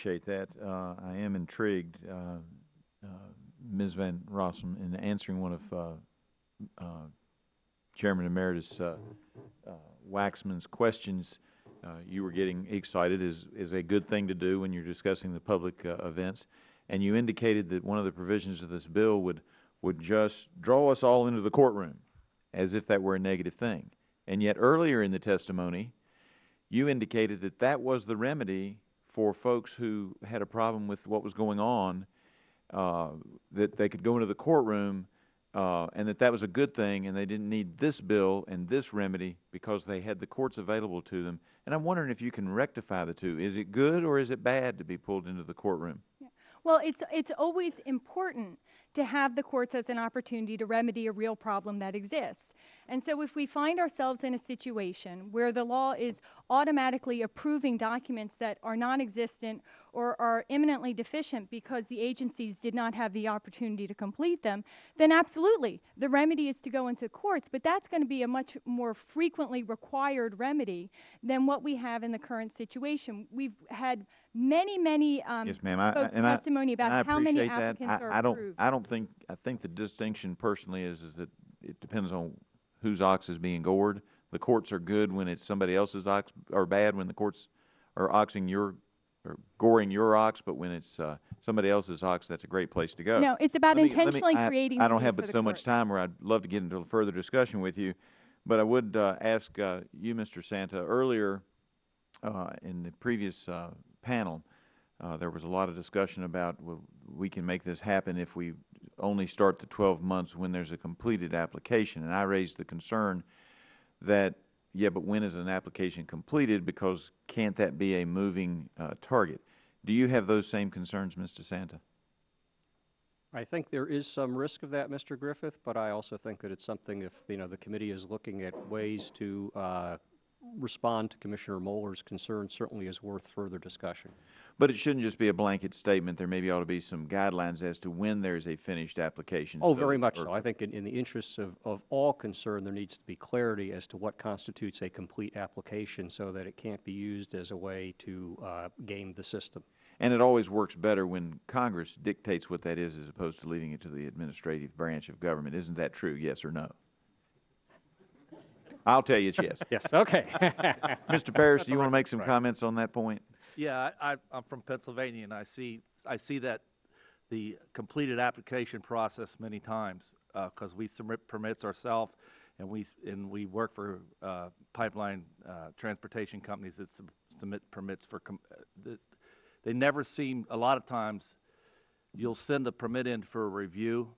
Appreciate that. I am intrigued, Ms. Van Rossum, in answering one of Chairman Emeritus Waxman's questions. You were getting excited is a good thing to do when you're discussing the public events, and you indicated that one of the provisions of this bill would just draw us all into the courtroom, as if that were a negative thing. And yet earlier in the testimony, you indicated that that was the remedy for folks who had a problem with what was going on, that they could go into the courtroom, and that was a good thing, and they didn't need this bill and this remedy because they had the courts available to them. And I'm wondering if you can rectify the two. Is it good or is it bad to be pulled into the courtroom? Yeah. Well, it's always important to have the courts as an opportunity to remedy a real problem that exists. And so if we find ourselves in a situation where the law is automatically approving documents that are non-existent or are imminently deficient because the agencies did not have the opportunity to complete them, then absolutely, the remedy is to go into courts, but that's going to be a much more frequently required remedy than what we have in the current situation. We've had many Yes, ma'am. folks testimony about how many that. applicants are approved. I think the distinction personally is that it depends on whose ox is being gored. The courts are good when it's somebody else's ox, or bad when the courts are goring your ox, but when it's somebody else's ox, that's a great place to go. No, it's about intentionally creating. I don't have but so much time where I'd love to get into a further discussion with you, but I would ask you, Mr. Santa, earlier in the previous panel, there was a lot of discussion about, well, we can make this happen if we only start the 12 months when there's a completed application. And I raised the concern that, yeah, but when is an application completed, because can't that be a moving target? Do you have those same concerns, Mr. Santa? I think there is some risk of that, Mr. Griffith, but I also think that it's something, if the committee is looking at ways to respond to Commissioner Moeller's concerns, certainly is worth further discussion. But it shouldn't just be a blanket statement. There maybe ought to be some guidelines as to when there's a finished application. Oh, very much so. I think in the interests of all concerned, there needs to be clarity as to what constitutes a complete application so that it can't be used as a way to game the system. And it always works better when Congress dictates what that is as opposed to leaving it to the administrative branch of government. Isn't that true, yes or no? I'll tell you it's yes. Yes, okay. Mr. Parrish, do you want to make some comments on that point? Yeah, I'm from Pennsylvania, and I see that the completed application process many times because we submit permits ourselves, and we work for pipeline transportation companies that submit permits for. They never seem. A lot of times, you'll send a permit in for a review,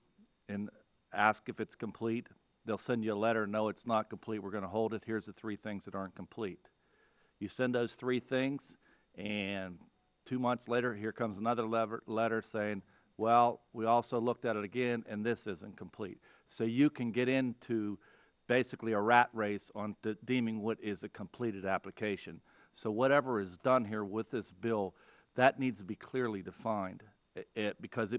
and ask if it's complete. They'll send you a letter, no, it's not complete, we're going to hold it, here's the 3 things that aren't complete. You send those 3 things, and 2 months later, here comes another letter saying, well, we also looked at it again, and this isn't complete. So you can get into basically a rat race on deeming what is a completed application. So whatever is done here with this bill, that needs to be clearly defined, because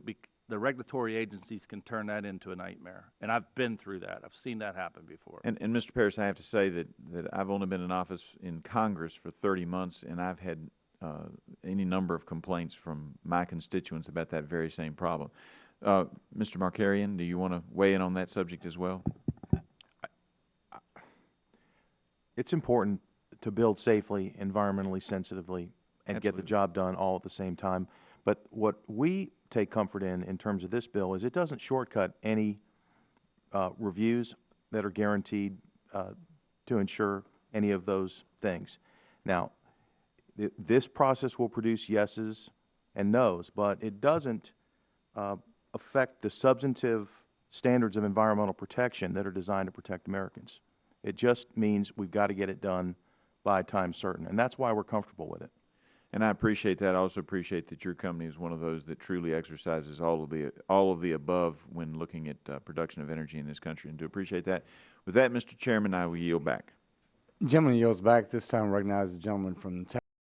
the regulatory agencies can turn that into a nightmare. And I've been through that. I've seen that happen before. And Mr. Parrish, I have to say that I've only been in office in Congress for 30 months, and I've had any number of complaints from my constituents about that very same problem. Mr. Markarian, do you want to weigh in on that subject as well? It's important to build safely, environmentally sensitively, and Absolutely. get the job done all at the same time. But what we take comfort in terms of this bill is it doesn't shortcut any reviews that are guaranteed to ensure any of those things. Now, this process will produce yeses and nos, but it doesn't affect the substantive standards of environmental protection that are designed to protect Americans. It just means we've got to get it done by time certain, and that's why we're comfortable with it. And I appreciate that. I also appreciate that your company is one of those that truly exercises all of the above when looking at production of energy in this country, and do appreciate that. With that, Mr. Chairman, I will yield back. The gentleman yields back. This time recognize the gentleman from